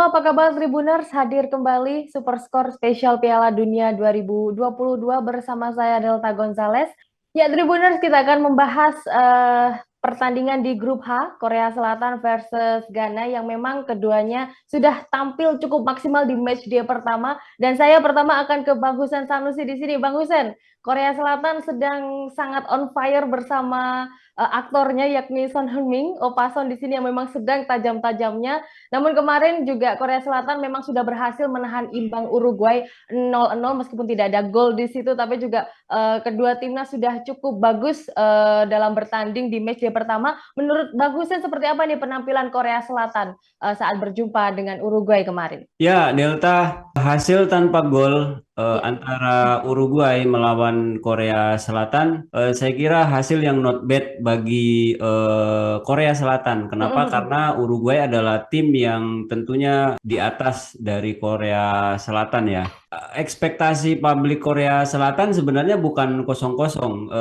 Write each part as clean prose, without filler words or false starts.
apa kabar Tribuners? Hadir kembali Superskor spesial Piala Dunia 2022 bersama saya Delta Gonzales. Ya Tribuners, kita akan membahas pertandingan di grup H, Korea Selatan versus Ghana yang memang keduanya sudah tampil cukup maksimal di match day pertama. Dan saya pertama akan ke Bang Husen Sanusi di sini. Bang Husen, Korea Selatan sedang sangat on fire bersama aktornya yakni Son Heung-min, Opason di sini yang memang sedang tajam-tajamnya. Namun kemarin juga Korea Selatan memang sudah berhasil menahan imbang Uruguay 0-0 meskipun tidak ada gol di situ, tapi juga kedua timnas sudah cukup bagus dalam bertanding di match day pertama. Menurut Bang Husen seperti apa nih penampilan Korea Selatan saat berjumpa dengan Uruguay kemarin? Ya, Delta hasil tanpa gol Ya. antara Uruguay melawan Korea Selatan, saya kira hasil yang not bad bagi Korea Selatan. Kenapa? Karena Uruguay adalah tim yang tentunya di atas dari Korea Selatan ya. Ekspektasi publik Korea Selatan sebenarnya bukan kosong-kosong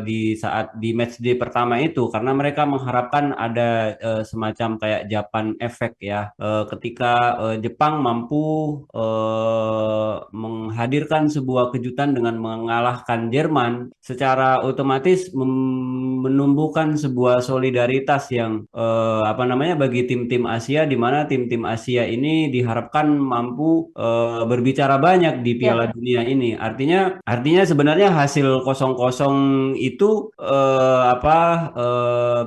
di saat di match day pertama itu, karena mereka mengharapkan ada semacam kayak Japan effect ya. Ketika Jepang mampu menghadirkan sebuah kejutan dengan mengalahkan Jerman, secara otomatis menumbuhkan sebuah solidaritas yang apa namanya bagi tim-tim Asia, di mana tim-tim Asia ini diharapkan mampu berbicara banyak di Piala Ya. Dunia ini. Artinya sebenarnya hasil kosong-kosong itu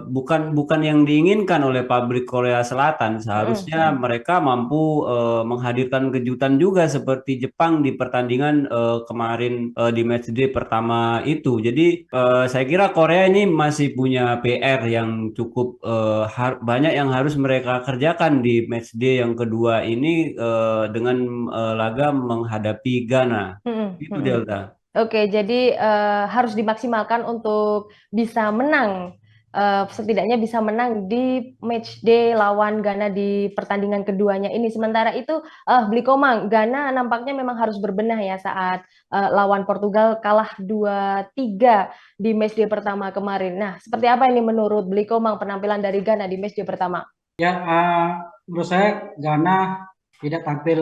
bukan bukan yang diinginkan oleh pabrik Korea Selatan. Seharusnya mereka mampu menghadirkan kejutan juga seperti Jepang di pertandingan kemarin di matchday pertama itu. Jadi saya kira Korea ini masih punya PR yang cukup banyak yang harus mereka kerjakan di matchday yang kedua ini dengan laga menghadapi Ghana. Itu Delta. Oke, jadi harus dimaksimalkan untuk bisa menang, setidaknya bisa menang di match day lawan Ghana di pertandingan keduanya ini. Sementara itu, Bli Komang, Ghana nampaknya memang harus berbenah ya saat lawan Portugal kalah 2-3 di match day pertama kemarin. Nah, seperti apa ini menurut Bli Komang penampilan dari Ghana di match day pertama? Ya, menurut saya Ghana tidak tampil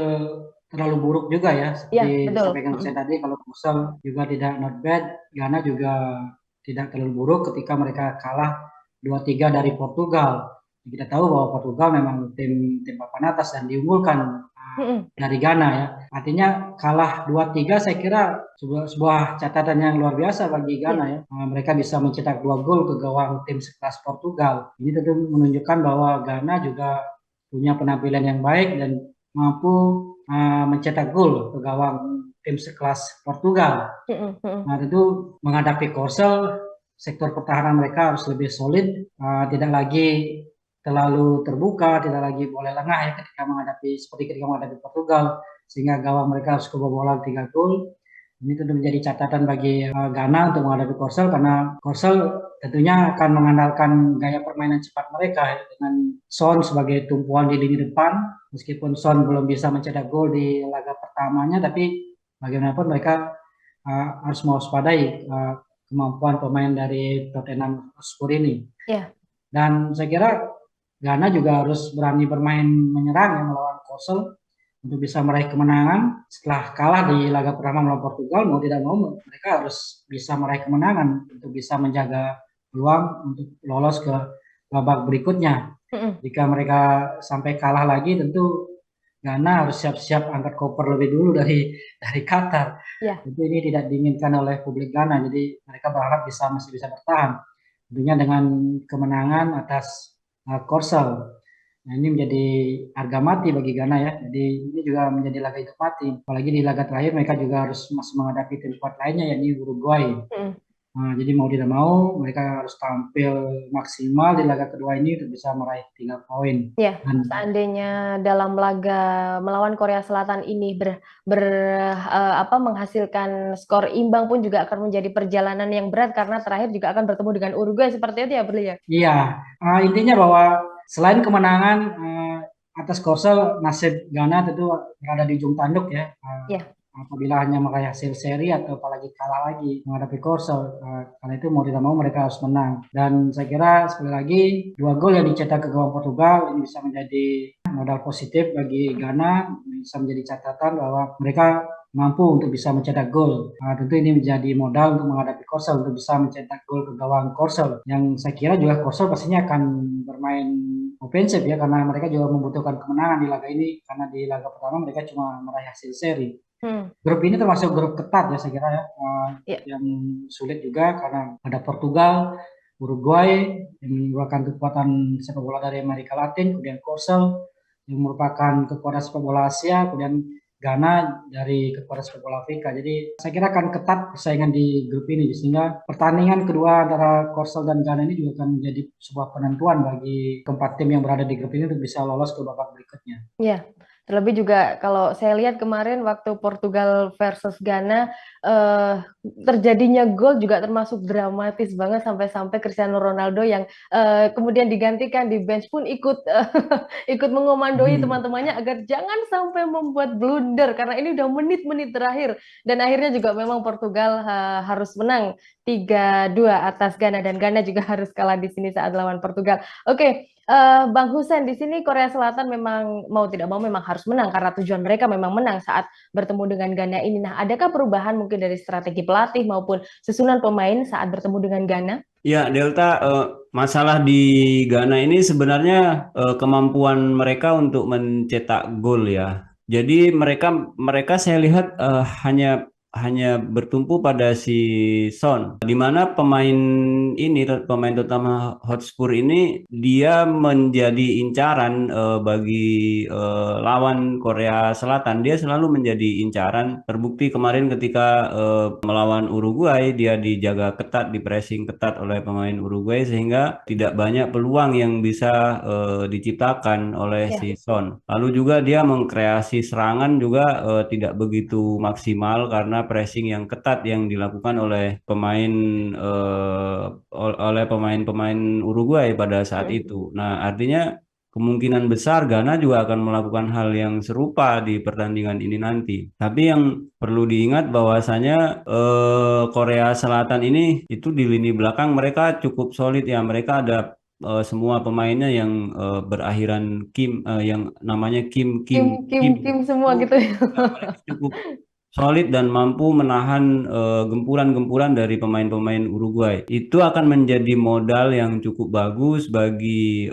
terlalu buruk juga ya, Ya, seperti betul. disampaikan saya tadi. Kalau Kusel juga tidak not bad, Ghana juga tidak terlalu buruk ketika mereka kalah 2-3 dari Portugal. Kita tahu bahwa Portugal memang tim papan atas dan diunggulkan dari Ghana ya. Artinya kalah 2-3 saya kira sebuah catatan yang luar biasa bagi Ghana ya. Mereka bisa mencetak 2 gol ke gawang tim sekelas Portugal. Ini tentu menunjukkan bahwa Ghana juga punya penampilan yang baik dan mampu mencetak gol ke gawang tim sekelas Portugal. Nah, tentu menghadapi Korsel, sektor pertahanan mereka harus lebih solid, tidak lagi terlalu terbuka, tidak lagi boleh lengah ya ketika menghadapi Portugal, sehingga gawang mereka harus kebobolan 3 gol. Ini tentu menjadi catatan bagi Ghana untuk menghadapi Korsel, karena Korsel tentunya akan mengandalkan gaya permainan cepat mereka ya, dengan Son sebagai tumpuan di lini depan. Meskipun Son belum bisa mencetak gol di laga pertamanya, tapi bagaimanapun mereka harus mewaspadai kemampuan pemain dari Tottenham Hotspur ini. Ya. Dan saya kira Ghana juga harus berani bermain menyerang yang melawan Korsel untuk bisa meraih kemenangan. Setelah kalah di laga pertama melawan Portugal, mau tidak mau mereka harus bisa meraih kemenangan untuk bisa menjaga peluang untuk lolos ke babak berikutnya. Jika mereka sampai kalah lagi, tentu Ghana harus siap-siap angkat koper lebih dulu dari Qatar. Ya. Tentu ini tidak diinginkan oleh publik Ghana, jadi mereka berharap masih bisa bertahan. Tentunya dengan kemenangan atas Korsel. Nah, ini menjadi harga mati bagi Ghana ya. Jadi ini juga menjadi laga hidup mati. Apalagi di laga terakhir mereka juga harus masih menghadapi tim kuat lainnya yakni Uruguay. Nah, jadi mau tidak mau mereka harus tampil maksimal di laga kedua ini untuk bisa meraih 3 poin. Ya, seandainya dalam laga melawan Korea Selatan ini menghasilkan skor imbang pun juga akan menjadi perjalanan yang berat karena terakhir juga akan bertemu dengan Uruguay seperti itu ya, Beli ya? Iya, intinya bahwa selain kemenangan atas Korsel, nasib Ghana tentu berada di ujung tanduk ya. Ya. Apabila hanya meraih hasil seri atau apalagi kalah lagi menghadapi Korsel, karena itu mau tidak mau mereka harus menang. Dan saya kira sekali lagi 2 gol yang dicetak ke gawang Portugal ini bisa menjadi modal positif bagi Ghana, bisa menjadi catatan bahwa mereka mampu untuk bisa mencetak gol. Tentu ini menjadi modal untuk menghadapi Korsel, untuk bisa mencetak gol ke gawang Korsel. Yang saya kira juga Korsel pastinya akan bermain ofensif ya, karena mereka juga membutuhkan kemenangan di laga ini, karena di laga pertama mereka cuma meraih hasil seri. Grup ini termasuk grup ketat ya saya kira ya, yang sulit juga karena ada Portugal, Uruguay yang merupakan kekuatan sepak bola dari Amerika Latin, kemudian Korsel yang merupakan kekuatan sepak bola Asia, kemudian Ghana dari kekuatan sepak bola Afrika. Jadi saya kira akan ketat persaingan di grup ini, sehingga pertandingan kedua antara Korsel dan Ghana ini juga akan menjadi sebuah penentuan bagi keempat tim yang berada di grup ini untuk bisa lolos ke babak berikutnya. Iya, terlebih juga kalau saya lihat kemarin waktu Portugal versus Ghana, terjadinya gol juga termasuk dramatis banget sampai-sampai Cristiano Ronaldo yang kemudian digantikan di bench pun ikut ikut mengomandoi teman-temannya agar jangan sampai membuat blunder karena ini udah menit-menit terakhir dan akhirnya juga memang Portugal harus menang 3-2 atas Ghana dan Ghana juga harus kalah di sini saat lawan Portugal. Oke. Bang Husen, di sini Korea Selatan memang mau tidak mau memang harus menang karena tujuan mereka memang menang saat bertemu dengan Ghana ini. Nah, adakah perubahan mungkin dari strategi pelatih maupun susunan pemain saat bertemu dengan Ghana? Ya, Delta, masalah di Ghana ini sebenarnya kemampuan mereka untuk mencetak gol ya. Jadi mereka saya lihat hanya bertumpu pada si Son, di mana pemain utama Hotspur ini dia menjadi incaran bagi lawan Korea Selatan. Dia selalu menjadi incaran. Terbukti kemarin ketika melawan Uruguay, dia dijaga ketat, di pressing ketat oleh pemain Uruguay sehingga tidak banyak peluang yang bisa diciptakan oleh si Son. Lalu juga dia mengkreasi serangan juga tidak begitu maksimal karena pressing yang ketat yang dilakukan oleh pemain-pemain Uruguay pada saat itu. Nah, artinya kemungkinan besar Ghana juga akan melakukan hal yang serupa di pertandingan ini nanti. Tapi yang perlu diingat bahwasanya Korea Selatan ini itu di lini belakang mereka cukup solid ya. Mereka ada semua pemainnya yang berakhiran Kim, yang namanya Kim semua gitu ya. Mereka cukup solid dan mampu menahan gempuran-gempuran dari pemain-pemain Uruguay. Itu akan menjadi modal yang cukup bagus bagi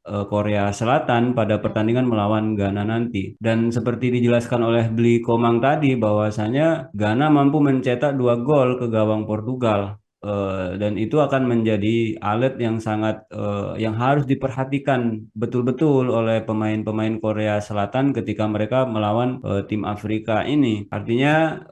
Korea Selatan pada pertandingan melawan Ghana nanti. Dan seperti dijelaskan oleh Bli Komang tadi bahwasanya Ghana mampu mencetak 2 gol ke gawang Portugal. Dan itu akan menjadi alat yang sangat yang harus diperhatikan betul-betul oleh pemain-pemain Korea Selatan ketika mereka melawan tim Afrika ini. Artinya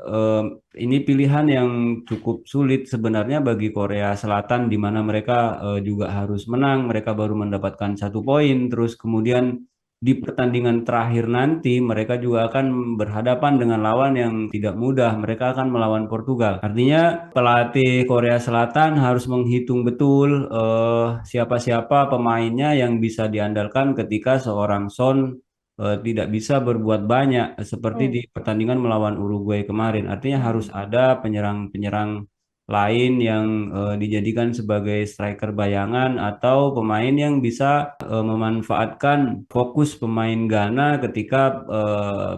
ini pilihan yang cukup sulit sebenarnya bagi Korea Selatan di mana mereka juga harus menang. Mereka baru mendapatkan 1 poin, terus kemudian di pertandingan terakhir nanti mereka juga akan berhadapan dengan lawan yang tidak mudah. Mereka akan melawan Portugal. Artinya pelatih Korea Selatan harus menghitung betul siapa-siapa pemainnya yang bisa diandalkan ketika seorang Son tidak bisa berbuat banyak seperti di pertandingan melawan Uruguay kemarin. Artinya harus ada penyerang-penyerang lain yang dijadikan sebagai striker bayangan atau pemain yang bisa memanfaatkan fokus pemain Ghana ketika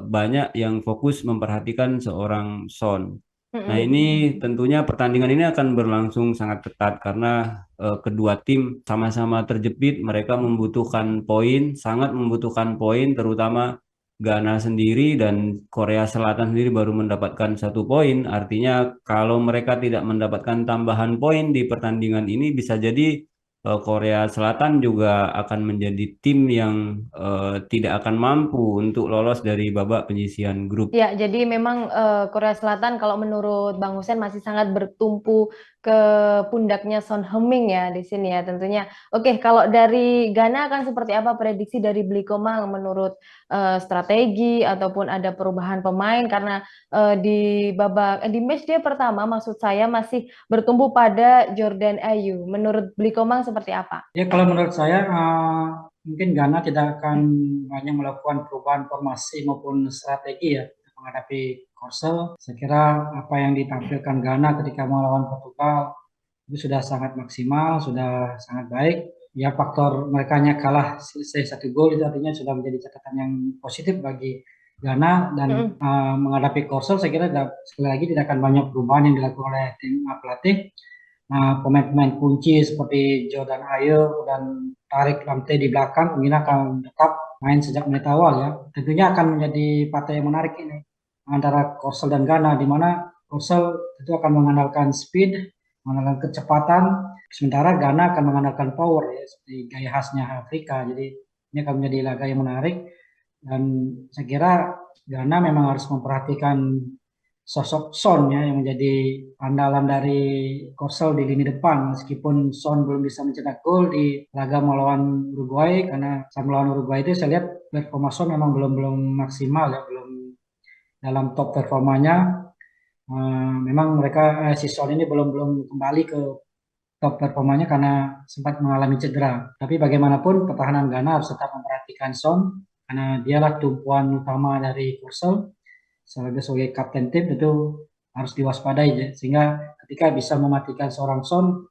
banyak yang fokus memperhatikan seorang Son. Nah, ini tentunya pertandingan ini akan berlangsung sangat ketat karena kedua tim sama-sama terjepit, mereka membutuhkan poin, sangat membutuhkan poin, terutama Ghana sendiri dan Korea Selatan sendiri baru mendapatkan 1 poin. Artinya kalau mereka tidak mendapatkan tambahan poin di pertandingan ini bisa jadi Korea Selatan juga akan menjadi tim yang tidak akan mampu untuk lolos dari babak penyisihan grup. Ya, jadi memang Korea Selatan kalau menurut Bang Husen masih sangat bertumpu ke pundaknya Son Heung-min ya di sini ya tentunya. Oke, kalau dari Ghana akan seperti apa prediksi dari Bli Komang menurut strategi ataupun ada perubahan pemain karena di match dia pertama maksud saya masih bertumbuh pada Jordan Ayew. Menurut Bli Komang seperti apa? Ya, kalau menurut saya mungkin Ghana tidak akan banyak melakukan perubahan formasi maupun strategi ya untuk menghadapi Korsel. Saya kira apa yang ditampilkan Ghana ketika melawan Portugal itu sudah sangat maksimal, sudah sangat baik. ya faktor mereka kalah selesai 1 gol itu artinya sudah menjadi catatan yang positif bagi Ghana dan menghadapi Korsel saya kira sekali lagi tidak akan banyak perubahan yang dilakukan oleh tim pelatih. Nah, pemain-pemain kunci seperti Jordan Ayew dan Tariq Lamptey di belakang mungkin akan tetap main sejak menit awal ya. Tentunya akan menjadi partai yang menarik ini antara Korsel dan Ghana, di mana Korsel itu akan mengandalkan speed, mengandalkan kecepatan, sementara Ghana akan mengandalkan power ya, seperti gaya khasnya Afrika. Jadi ini akan menjadi laga yang menarik dan saya kira Ghana memang harus memperhatikan sosok Son ya yang menjadi andalan dari Korsel di lini depan, meskipun Son belum bisa mencetak gol di laga melawan Uruguay, karena saat melawan Uruguay itu saya lihat performa Son memang belum maksimal ya, belum dalam top performanya. Memang mereka si Son ini belum kembali ke top performanya karena sempat mengalami cedera. Tapi bagaimanapun pertahanan Ghana harus tetap memperhatikan Son karena dialah tumpuan utama dari Korsel. Sebagai kapten tim itu harus diwaspadai ya. Sehingga ketika bisa mematikan seorang Son,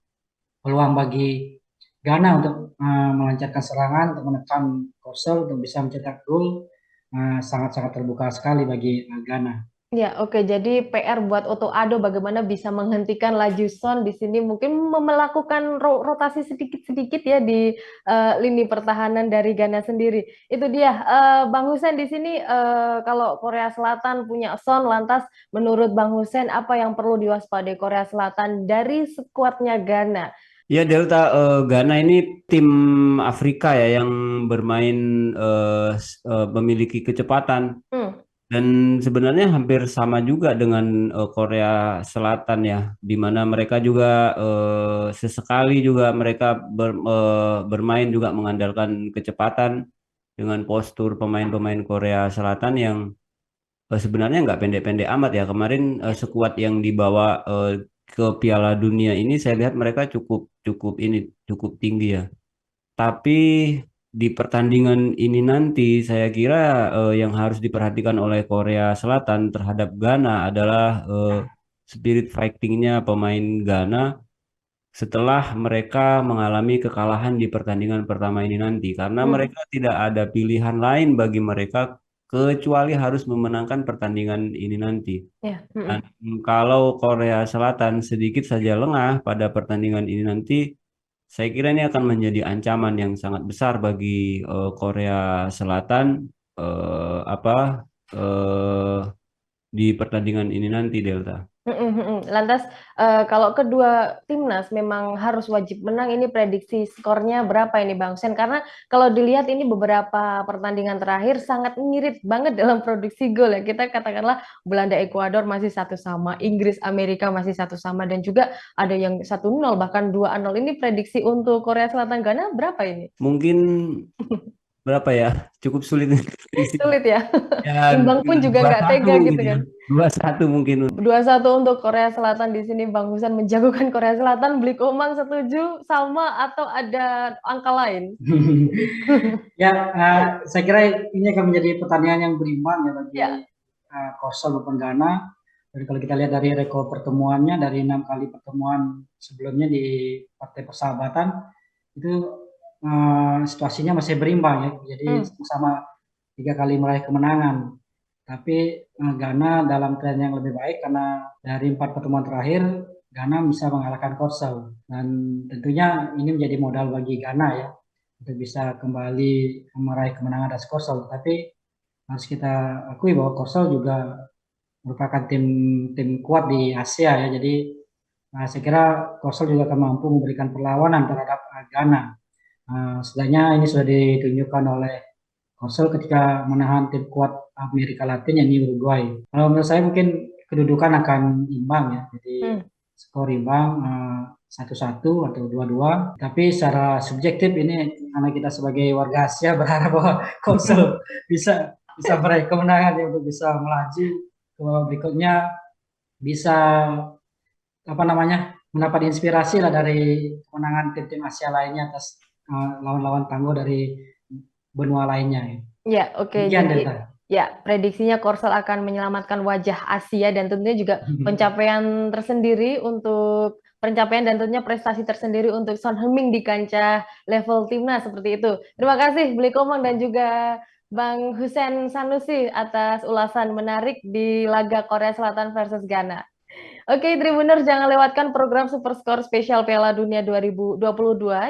peluang bagi Ghana untuk melancarkan serangan, untuk menekan Korsel, untuk bisa mencetak gol sangat-sangat terbuka sekali bagi Ghana. Ya, oke. Jadi PR buat Otto Addo bagaimana bisa menghentikan laju Son di sini, mungkin melakukan rotasi sedikit-sedikit ya di lini pertahanan dari Ghana sendiri. Itu dia, Bang Hussein di sini kalau Korea Selatan punya Son, lantas menurut Bang Hussein apa yang perlu diwaspadai Korea Selatan dari skuadnya Ghana? Ya Delta, Ghana ini tim Afrika ya yang bermain memiliki kecepatan. Dan sebenarnya hampir sama juga dengan Korea Selatan ya, di mana mereka juga sesekali juga mereka bermain juga mengandalkan kecepatan dengan postur pemain-pemain Korea Selatan yang sebenarnya nggak pendek-pendek amat ya. Kemarin skuad yang dibawa ke Piala Dunia ini saya lihat mereka cukup tinggi ya. Tapi di pertandingan ini nanti saya kira yang harus diperhatikan oleh Korea Selatan terhadap Ghana adalah spirit fightingnya pemain Ghana setelah mereka mengalami kekalahan di pertandingan pertama ini nanti, karena mereka tidak ada pilihan lain bagi mereka kecuali harus memenangkan pertandingan ini nanti. Dan kalau Korea Selatan sedikit saja lengah pada pertandingan ini nanti, saya kira ini akan menjadi ancaman yang sangat besar bagi Korea Selatan di pertandingan ini nanti, Delta. Lantas kalau kedua timnas memang harus wajib menang, ini prediksi skornya berapa ini Bang Hussein? Karena kalau dilihat ini beberapa pertandingan terakhir sangat mirip banget dalam produksi gol ya. Kita katakanlah Belanda Ekuador masih 1-1, Inggris Amerika masih 1-1, dan juga ada yang 1-0 bahkan 2-0. Ini prediksi untuk Korea Selatan Ghana berapa ini? Mungkin berapa ya? Cukup sulit. Sulit ya. Ya, Imbang pun juga nggak tega gitu kan. 2-1 mungkin. 2-1 untuk Korea Selatan di sini. Bang Hussein menjagokan Korea Selatan. Beli Komang setuju sama atau ada angka lain? Ya, saya kira ini akan menjadi pertandingan yang berimbang ya bagi Korsel maupun Ghana. Dan kalau kita lihat dari rekor pertemuannya, dari 6 kali pertemuan sebelumnya di partai persahabatan, itu situasinya masih berimbang ya. Jadi sama 3 kali meraih kemenangan. Tapi Ghana dalam tren yang lebih baik karena dari 4 pertemuan terakhir Ghana bisa mengalahkan Korsel, dan tentunya ini menjadi modal bagi Ghana ya untuk bisa kembali meraih kemenangan atas Korsel. Tapi harus kita akui bahwa Korsel juga merupakan tim kuat di Asia ya. Jadi saya kira Korsel juga akan mampu memberikan perlawanan terhadap Ghana. Setidaknya ini sudah ditunjukkan oleh Korsel ketika menahan tim kuat Amerika Latin yakni Uruguay. Kalau menurut saya mungkin kedudukan akan imbang ya, jadi skor imbang 1-1 atau 2-2. Tapi secara subjektif ini karena kita sebagai warga Asia berharap bahwa Korsel bisa meraih kemenangan ya, untuk bisa melaju ke babak berikutnya, bisa mendapat inspirasi lah dari kemenangan tim-tim Asia lainnya atas lawan-lawan tangguh dari benua lainnya. Ya, oke. Ya, prediksinya Korsel akan menyelamatkan wajah Asia dan tentunya juga pencapaian dan tentunya prestasi tersendiri untuk Son Heung-min di kancah level timnas seperti itu. Terima kasih Bli Komang dan juga Bang Hussein Sanusi atas ulasan menarik di laga Korea Selatan versus Ghana. Oke, Tribuners, jangan lewatkan program Superskor spesial Piala Dunia 2022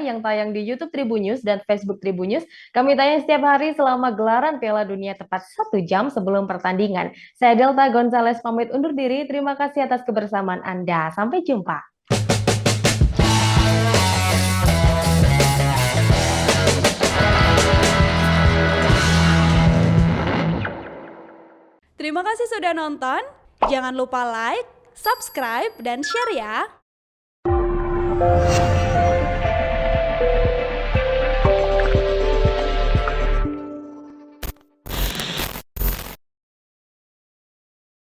yang tayang di YouTube Tribunnews dan Facebook Tribunnews. Kami tayang setiap hari selama gelaran Piala Dunia tepat 1 jam sebelum pertandingan. Saya Delta Gonzales pamit undur diri. Terima kasih atas kebersamaan Anda. Sampai jumpa. Terima kasih sudah nonton. Jangan lupa like, subscribe, dan share ya.